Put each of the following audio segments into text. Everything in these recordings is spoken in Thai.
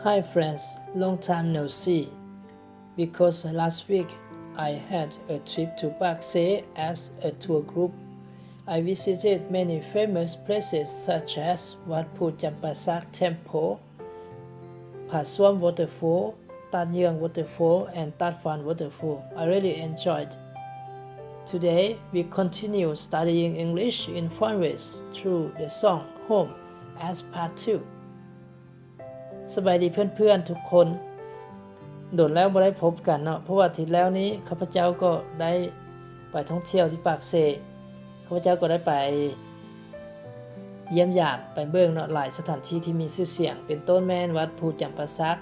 Hi friends, long time no see. Because last week I had a trip to Pak Se as a tour group. I visited many famous places such as Wat Phut Champasak Temple, Phat Suam Waterfall, Tat Yeong Waterfall and Tat Phan Waterfall. I really enjoyed. Today we continue studying English in fun ways through the song Home as Part 2. สบายดีเพื่อนๆทุกคนโดนแล้วบ่ได้พบกันเนาะเพราะว่าอาทิตย์แล้วนี้ข้าพเจ้าก็ได้ไปท่องเที่ยวที่ปากเซข้าพเจ้าก็ได้ไปเยี่ยมญาติไปเบิ่งเนาะหลายสถานที่ที่มีชื่อเสียงเป็นต้นแม่นวัดภูจำปาสัก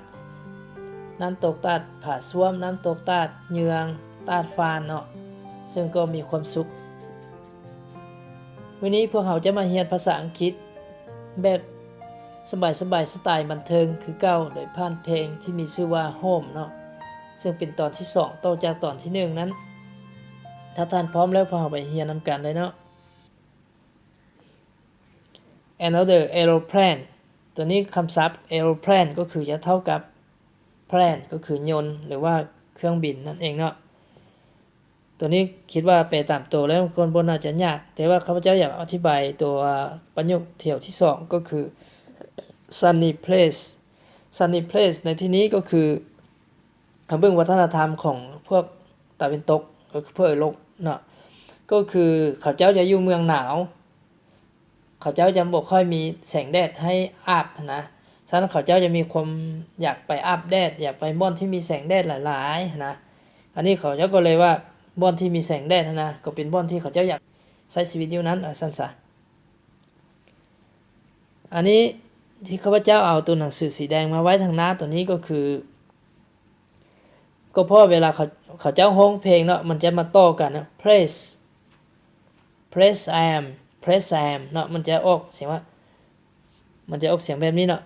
น้ำตกตาดผาซ่วมน้ำตกตาดเยืองตาดฟานเนาะซึ่งก็มีความสุขวันนี้พวกเราจะมาเรียนภาษาอังกฤษแบบสบายสไตล์บันเทิงคือเก่าโดยผ่านเพลงที่มีชื่อว่า Home เนาะซึ่งเป็นตอนที่2ต่อจากตอนที่1นั้นถ้าท่านพร้อมแล้วพวกเราไปเรียนนำกันเลยเนาะ Another aeroplane ตัวนี้คำศัพท์ aeroplane ก็คือจะเท่ากับ plane ก็คือยนต์หรือว่าเครื่องบินนั่นเองเนาะตัวนี้คิดว่าไปตามตัวแล้วคนบนน่าจะยากแต่ว่าข้าพเจ้าอยากอธิบายตัวประโยคเที่ยวที่2ก็คือ sunny place ในที่นี้ก็คือเบิ่งวัฒนธรรมของพวกตะวันตกก็คือพวกยุโรปเนาะก็คือเขาเจ้าจะอยู่เมืองหนาวเขาเจ้าจะบ่ค่อยมีแสงแดดให้อาบนะฉะนั้นเขาเจ้าจะมีความอยากไปอาบแดดอยากไปบ่อนที่มีแสงแดดหลายๆนะอันนี้เขาเจ้าก็เลยว่าบ่อนที่มีแสงแดดนะก็เป็นบ่อนที่เขาเจ้าอยากใช้ชีวิตอยู่นั้นซั่นซะอันนี้ที่ข้าพเจ้าเอาตัวหนังสือสีแดงมาไว้ทางหน้าตัวนี้ก็คือก็เพราะเวลาเขาเจ้าฮ้องเพลงเนาะมันจะมาต่อกันนะ place I am เนาะมันจะออกเสียงว่ามันจะออกเสียงแบบนี้เนาะ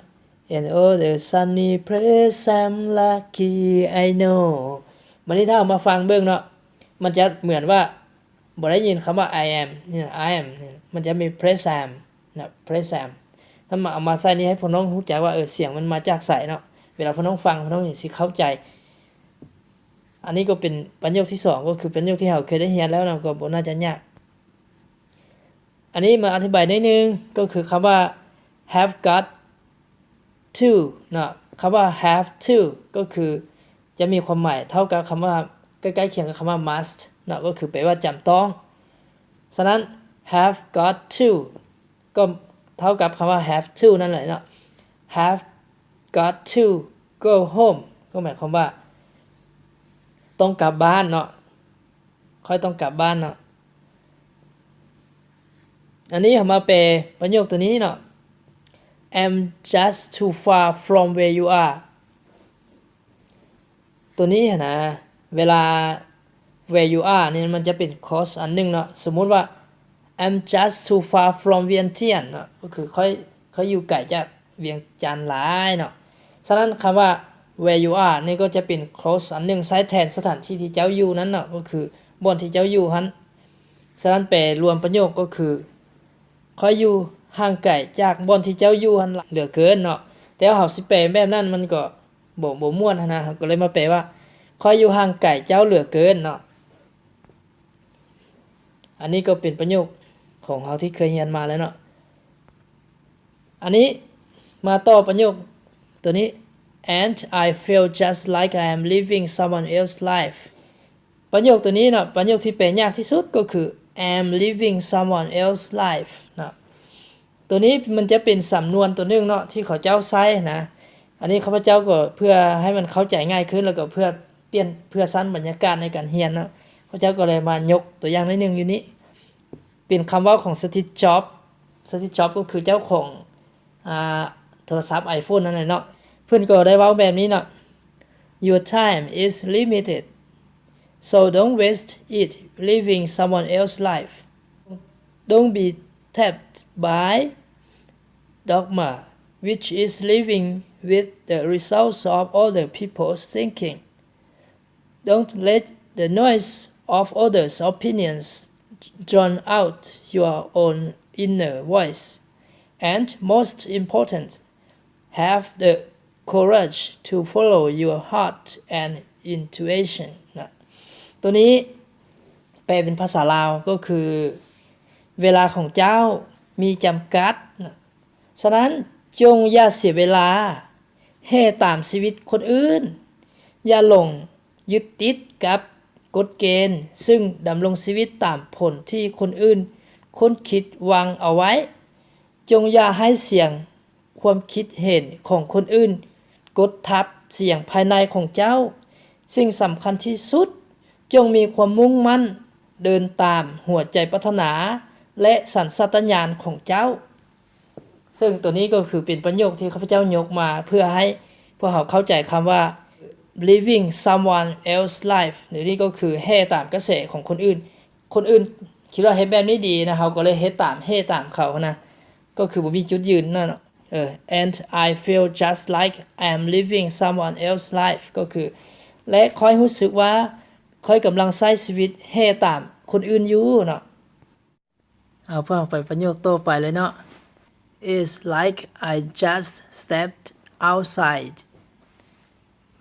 and oh the sunny place I'm lucky I know มันนี่ถ้าเอามาฟังเบิ่งเนาะมันจะเหมือนว่าบ่ได้ยินคำว่า I am นี่ I am มันจะมี place I am นะ place I amถ้ามาเอามาใส่นี้ให้พ่อน้องรู้จักว่าเสียงมันมาจากไสเนาะเวลาพ่อน้องฟังพ่อน้องสิเข้าใจอันนี้ก็เป็นประโยคที่2ก็คือประโยคที่เราเคยได้เรียนแล้วนะก็บ่น่าจะยากอันนี้มาอธิบายนิดนึงก็คือคำว่า have got to เนาะคำว่า have to ก็คือจะมีความหมายเท่ากับคำว่าใกล้ๆเคียงกับคำว่า must เนาะก็คือแปลว่าจำต้องฉะนั้น have got to ก็เท่ากับคำว่า have to นั่นแหละเนาะ have got to go home ก็หมายความว่าต้องกลับบ้านเนาะค่อยต้องกลับบ้านเนาะอันนี้เอามาแปลประโยคตัวนี้เนาะ I'm just too far from where you are ตัวนี้นะเวลา where you are นี่มันจะเป็น cause อันนึงเนาะสมมุติว่าI'm just too far from เวียงเทียนเนาะก็คือค่อยอยู่ไกลจากเวียงจันทร์หลายเนาะฉะนั้นคำว่า where you are นี่ก็จะเป็น close อันนึงใช้แทนสถานที่ที่เจ้าอยู่นั้นเนาะก็คือบ่อนที่เจ้าอยู่หั่นฉะนั้นแปลรวมประโยคก็คือค่อยอยู่ห่างไกลจากบ่อนที่เจ้าอยู่หั่นเหลือเกินเนาะแต่เฮาสิแปลแบบนั้นมันก็บ่ม่วนหั่นนะก็เลยมาแปลว่าค่อยอยู่ห่างไกลเจ้าเหลือเกินเนาะอันนี้ก็เป็นประโยคของเราที่เคยเรียนมาแล้วเนาะอันนี้มาต่อประโยคตัวนี้ and I feel just like I am living someone else's life ประโยคตัวนี้เนาะประโยคที่แปลยากที่สุดก็คือ am living someone else's life เนาะตัวนี้มันจะเป็นสำนวนตัวนึงเนาะที่เขาเจ้าใช้นะอันนี้ข้าพเจ้าก็เพื่อให้มันเข้าใจง่ายขึ้นแล้วก็เพื่อเปลี่ยนเพื่อสร้างบรรยากาศในการเรียนเนาะข้าพเจ้าก็เลยมายกตัวอย่างนิดนึงอยู่นี้เป็นคำว่าของสตีฟ จ็อบส์ก็คือเจ้าของโทรศัพท์ iPhone นั่นแหละเนาะเพิ่นก็ได้เว้าแบบนี้เนาะ Your time is limited so don't waste it living someone else's life don't be tapped by dogma which is living with the results of other people's thinking don't let the noise of others' opinions drown out your own inner voice and most important have the courage to follow your heart and intuition นะตัวนี้แปลเป็นภาษาลาวก็คือเวลาของเจ้ามีจำกัดนะฉะนั้นจงอย่าเสียเวลาให้ตามชีวิตคนอื่นอย่าหลงยึดติดกับกฎเกณฑ์ซึ่งดำรงชีวิตตามผลที่คนอื่นค้นคิดวางเอาไว้จงอย่าให้เสียงความคิดเห็นของคนอื่นกดทับเสียงภายในของเจ้าสิ่งสำคัญที่สุดจงมีความมุ่งมั่นเดินตามหัวใจปรารถนาและสัญชาตญาณของเจ้าซึ่งตัวนี้ก็คือเป็นประโยคที่ข้าพเจ้ายกมาเพื่อให้พวกเราเข้าใจคำว่า living someone else life หรือนี่ก็คือเฮ็ดตามกระแสของคนอื่นคนอื่นคิดว่าเฮ็ดแบบนี้ดีนะเราก็เลยเฮ็ดตามเขานะก็คือบ่มีจุดยืนนั่นเนาะand I feel just like I am living someone else life ก็คือและค่อยรู้สึกว่าค่อยกำลังใช้ชีวิตให้ตามคนอื่นอยู่เนาะเอาเพื่อไปประโยคต่อไปเลยเนาะ It's like I just stepped outside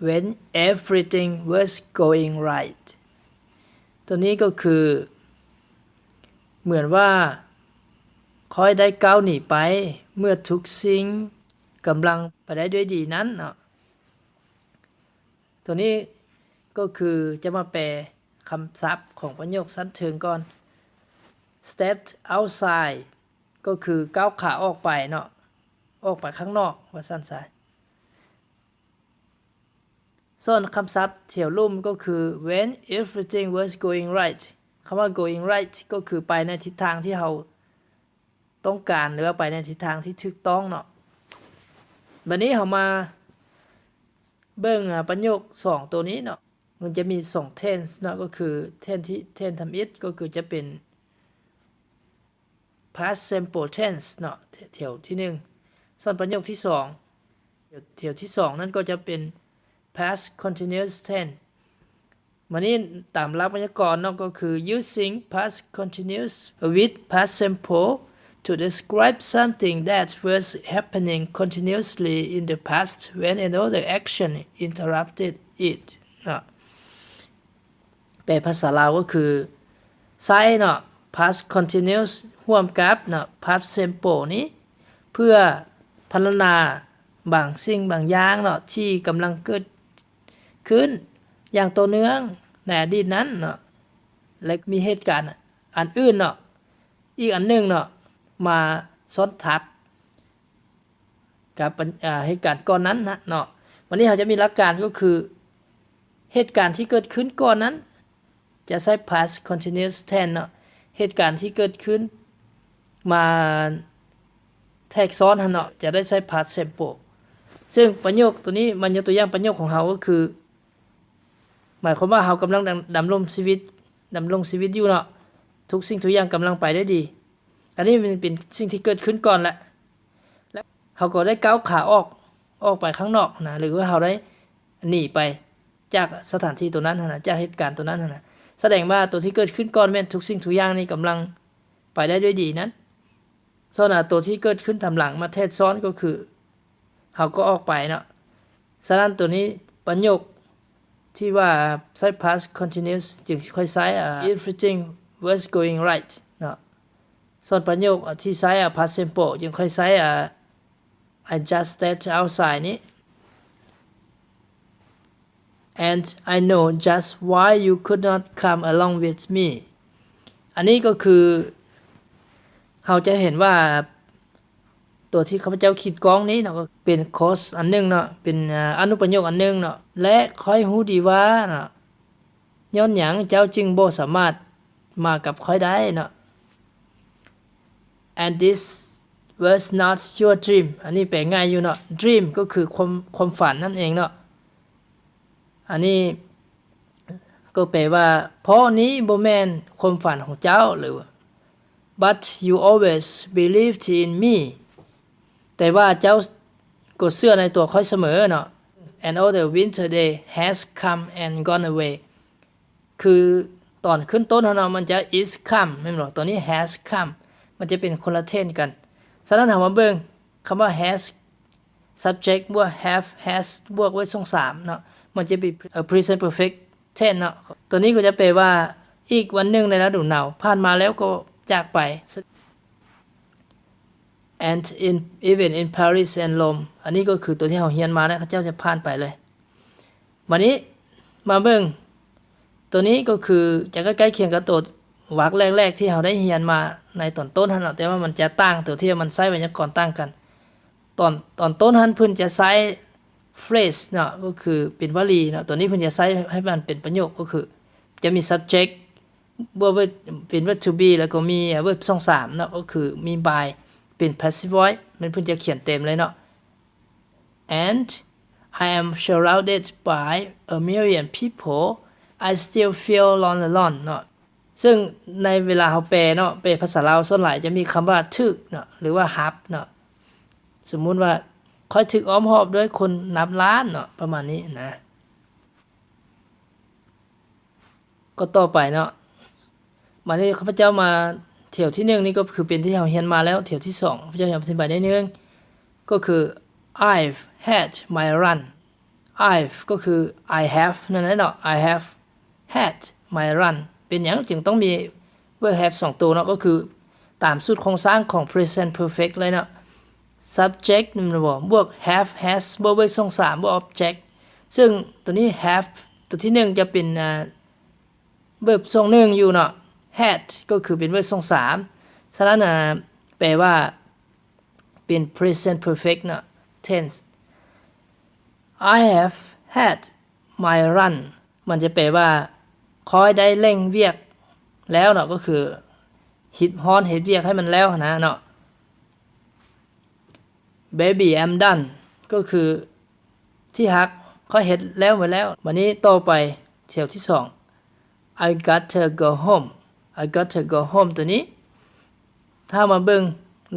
when everything was going right ตัวนี้ก็คือเหมือนว่าค่อยได้ก้าวหนีไปเมื่อทุกสิ่งกำลังไปได้ด้วยดีนั้นเนาะตัวนี้ก็คือจะมาแปลคำศัพท์ของประโยคสั้นเชิงก่อน stepped outside ก็คือก้าวขาออกไปเนาะออกไปข้างนอกว่าสั้นซะส่วนคำศัพท์เถี่ยวลุ่มก็คือ when everything was going right คำว่า going right ก็คือไปในทิศทางที่เราต้องการหรือว่าไปในทิศทางที่ถูกต้องเนาะบัดนี้เรามาเบิ่งประโยค2ตัวนี้เนาะมันจะมี2 tense เนาะก็คือ tense ที่ tense ทำ it ก็คือจะเป็น past simple tense เนาะแถวที่1ส่วนประโยคที่2แถวที่2นั่นก็จะเป็น past continuous tense วันนี้ตามหลักไวยากรณ์เนาะก็คือ using past continuous with past simple to describe something that was happening continuously in the past when another action interrupted it นะแปลภาษาลาวก็คือใช้เนาะ past continuous ร่วมกับเนาะ past simple นี้เพื่อพรรณนาบางสิ่งบางอย่างเนาะที่กำลังเกิดขึ้นอย่างต่อเนื่องในอดีตนั้นเนาะและมีเหตุการณ์อันอื่นเนาะอีกอันนึงเนาะมาซ้อนทับกับเหตุการณ์ก่อนนั้นนะเนาะวันนี้เราจะมีหลักการก็คือเหตุการณ์ที่เกิดขึ้นก่อนนั้นจะใช้ past continuous tense เนาะเหตุการณ์ที่เกิดขึ้นมาแทรกซ้อนเนาะจะได้ใช้ past simple ซึ่งประโยคตัวนี้มันยกตัวอย่างประโยคของเราก็คือหมายความว่าเรากำลังดำรงชีวิตอยู่เนาะทุกสิ่งทุกอย่างกำลังไปได้ดีอันนี้มันเป็นสิ่งที่เกิดขึ้นก่อนแหละแล้วเราก็ได้ก้าวขาออกไปข้างนอกนะหรือว่าเราได้หนีไปจากสถานที่ตัวนั้นนะจากเหตุการณ์ตัวนั้นนะแสดงว่าตัวที่เกิดขึ้นก่อนแม้นทุกสิ่งทุกอย่างนี่กำลังไปได้ด้วยดีนั้นส่วนตัวที่เกิดขึ้นทำหลังมาแทรกซ้อนก็คือเราก็ออกไปเนาะฉะนั้นตัวนี้ประโยคที่ว่าใช้ past continuous จึงค่อยใช้ everything was going right เนาะส่วนประโยคที่ใช้ past simple จึงค่อยใช้I just stepped outside นี้ and I know just why you could not come along with me อันนี้ก็คือเราจะเห็นว่าตัวที่ข้าพเจ้าคิดก้องนี้เนาะก็เป็น cause อันนึงเนาะเป็นอนุประโยคอันนึงเนาะและค่อยรู้ดีว่าเนาะย้อนหยังเจ้าจึงบ่สามารถมากับค่อยได้เนาะ and this was not your dream อันนี้แปลง่ายอยู่เนาะ dream ก็คือความฝันนั่นเองเนาะอันนี้ก็แปลว่าเพราะนี้บ่แม่นความฝันของเจ้าหรือ but you always believed in me แต่ว่าเจ้าก็เชื่อในตัวค่อยเสมอเนาะ and all the winter day has come and gone away คือตอนขึ้นต้นเนาะมันจะ is come ไม่หรอกตัวนี้ has come มันจะเป็นคนละเทนกันฉะนั้นถามว่าเบิ่งคำว่า has subject บวก have has บวก verb ทรง3เนาะมันจะเป็น present perfect tense เนาะตัวนี้ก็จะแปลว่าอีกวันหนึ่งในฤดูหนาวผ่านมาแล้วก็จากไป and even in Paris and Rome อันนี้ก็คือตัวที่เราเรียนมานะเขาเจ้าจะผ่านไปเลยวันนี้มาเบิ่งตัวนี้ก็คือจะใกล้ๆเคียงกับตัววรรคแรกๆที่เราได้เรียนมาในตอนต้นหั่นเนาะแต่ว่ามันจะต่างตัวที่มันใช้ไวยากรณ์ต่างกันตอนต้นหั่นเพิ่นจะใช้ phrase เนาะก็คือเป็นวลีเนาะตัวนี้เพิ่นจะใช้ให้มันเป็นประโยคก็คือจะมี subject บวกเป็น verb to be แล้วก็มี verb ทรง3เนาะก็คือมี by เป็น passive voice มันเพิ่นจะเขียนเต็มเลยเนาะ and I am surrounded by a million people I still feel alone เนาะซึ่งในเวลาเราแปลเนาะแปลภาษาลาวส่วนหลายจะมีคำว่าทึกเนาะหรือว่าฮับเนาะสมมุติว่าค่อยถึกอ้อมหอบด้วยคนนับล้านเนาะประมาณนี้นะก็ต่อไปเนาะมานี้ข้าพเจ้ามาเที่ยวที่1นี่ก็คือเป็นที่เราเรียนมาแล้วเที่ยวที่2ข้าพเจ้าอยากอธิบายได้นึงก็คือ I've had my run I've ก็คือ I have นั่นแหละเนาะ I have had my run เป็นอย่างจึงต้องมี verb have 2ตัวเนาะก็คือตามสูตรโครงสร้างของ present perfect เลยเนาะ subject มันบวก have has บวก verb ทรง3บวก object ซึ่งตัวนี้ have ตัวที่1จะเป็นverb ทรง1อยู่เนาะ had ก็คือเป็น verb ทรง3ฉะนั้นแปลว่าเป็น present perfect เนาะ tense I have had my run มันจะแปลว่าคอยได้เร่งเวียกแล้วเนาะก็คือฮิตฮอนเฮ็ดเวียกให้มันแล้วนะเนาะ baby I'm done ก็คือที่ฮักเขาเฮ็ดแล้วหมดแล้ววันนี้ต่อไปเที่ยวที่2 I got to go home I got to go home ตัวนี้ถ้ามาเบิ่ง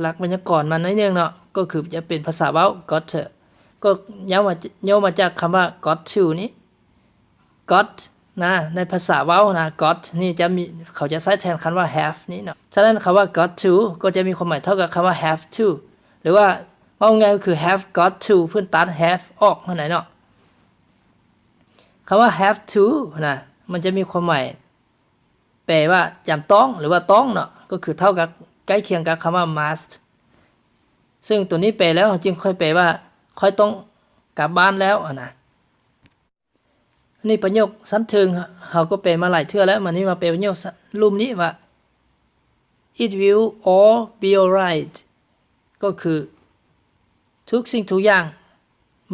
หลักไวยากรณ์มันนิดนึงเนาะก็คือจะเป็นภาษาเว้า got to ก็ย่อมาจากคำว่า got to นี้ got นะในภาษาเว้านะ got นี่จะมีเขาจะใช้แทนคำว่า have นี้เนาะฉะนั้นคำว่า got to ก็จะมีความหมายเท่ากับคำว่า have to หรือว่าง่ายก็คือ have got to เพื่อตัด have ออกนั่นแหละเนาะคำว่า have to นะมันจะมีความหมายแปลว่าจำต้องหรือว่าต้องเนาะก็คือเท่ากับใกล้เคียงกับคำว่า must ซึ่งตัวนี้แปลแล้วจึงค่อยแปลว่าค่อยต้องกลับบ้านแล้วนะนี่ประโยคสั้นถึงเราก็แปลมาหลายเทื่อแล้วมันนี้มาแปลประโยครูปนี้ว่า it will all be alright ก็คือทุกสิ่งทุกอย่าง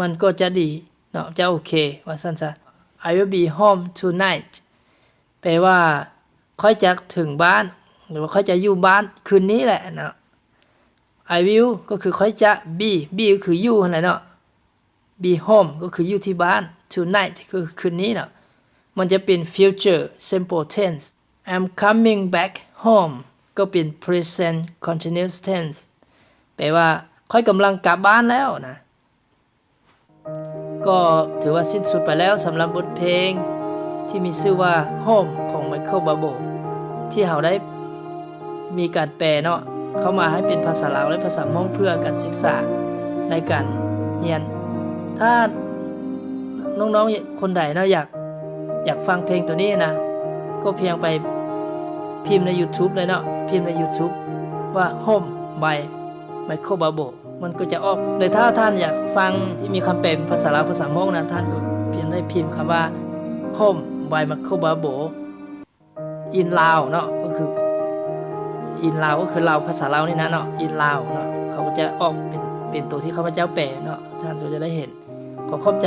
มันก็จะดีเนาะจะโอเคว่าสั้นซะ I will be home tonight แปลว่าค่อยจะถึงบ้านหรือว่าค่อยจะอยู่บ้านคืนนี้แหละเนาะ I will ก็คือค่อยจะ be ก็คืออยู่นั่นแหละเนาะ be home ก็คืออยู่ที่บ้าน tonight คือคืนนี้เนาะมันจะเป็น future simple tense I'm coming back home ก็เป็น present continuous tense แปลว่าค่อยกำลังกลับบ้านแล้วนะก็ถือว่าสิ้นสุดไปแล้วสำหรับบทเพลงที่มีชื่อว่า Home ของ Michael Bublé ที่เราได้มีการแปลเนาะเข้ามาให้เป็นภาษาลาวและภาษามงเพื่อการศึกษาในการเรียนถ้าน้องๆคนใดเนาะอยากฟังเพลงตัวนี้นะก็เพียงไปพิมพ์ใน YouTube เลยเนาะพิมพ์ใน YouTube ว่า Home by Michael Bublé มันก็จะออกแต่ถ้าท่านอยากฟังที่มีคำแปลเป็นภาษาลาวภาษามงนะท่านก็เพียงได้พิมพ์คำว่า Home by Michael Bublé in Lao เนาะก็คือ in Lao ก็คือลาวภาษาลาวนี่นะเนาะ in Lao เนาะเขาก็จะออกเป็นตัวที่ข้าพเจ้าแปลเนาะท่านก็จะได้เห็นขอขอบใจ